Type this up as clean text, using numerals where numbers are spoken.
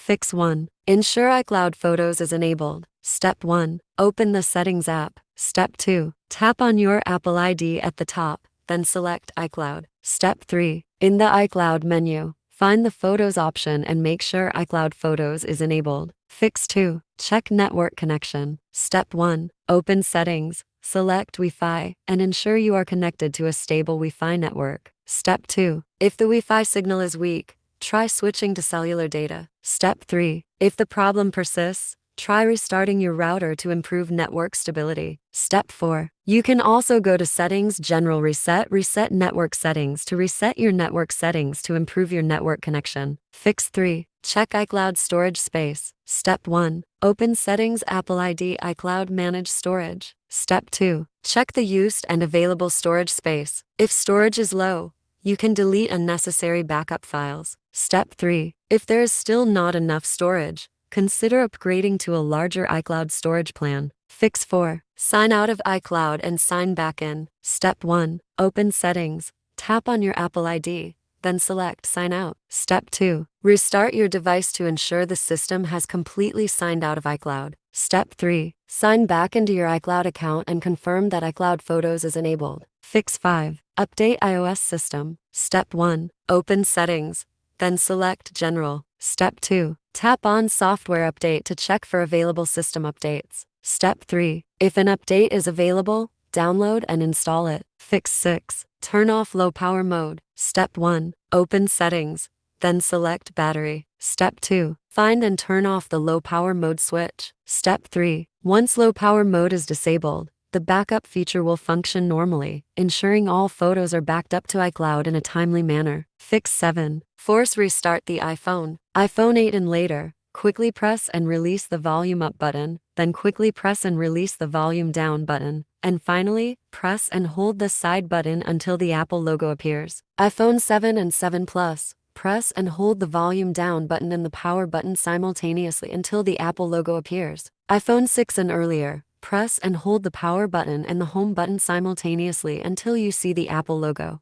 Fix 1. Ensure iCloud Photos is enabled. Step 1. Open the Settings app. Step 2. Tap on your Apple ID at the top, then select iCloud. Step 3. In the iCloud menu, find the Photos option and make sure iCloud Photos is enabled. Fix 2. Check network connection. Step 1. Open Settings, select Wi-Fi, and ensure you are connected to a stable Wi-Fi network. Step 2. If the Wi-Fi signal is weak, try switching to cellular data. Step 3. If the problem persists, try restarting your router to improve network stability. Step 4. You can also go to Settings, General Reset, Reset Network Settings to reset your network settings to improve your network connection. Fix 3. Check iCloud storage space. Step 1. Open Settings, Apple ID, iCloud Manage Storage. Step 2. Check the used and available storage space. If storage is low, you can delete unnecessary backup files. Step 3. If there is still not enough storage, consider upgrading to a larger iCloud storage plan. Fix 4. Sign out of iCloud and sign back in. Step 1. Open Settings. Tap on your Apple ID, then select Sign Out. Step 2. Restart your device to ensure the system has completely signed out of iCloud. Step 3. Sign back into your iCloud account and confirm that iCloud Photos is enabled. Fix 5. Update iOS system. Step 1. Open Settings, then select General. Step 2. Tap on Software Update to check for available system updates. Step 3. If an update is available, download and install it. Fix 6. Turn off low power mode. Step 1. Open Settings, then select Battery. Step 2. Find and turn off the low power mode switch. Step 3. Once low power mode is disabled, the backup feature will function normally, ensuring all photos are backed up to iCloud in a timely manner. Fix 7. Force restart the iPhone 8 and later. Quickly press and release the volume up button, then quickly press and release the volume down button, and finally, press and hold the side button until the Apple logo appears. iPhone 7 and 7 Plus. Press and hold the volume down button and the power button simultaneously until the Apple logo appears. iPhone 6 and earlier. Press and hold the power button and the home button simultaneously until you see the Apple logo.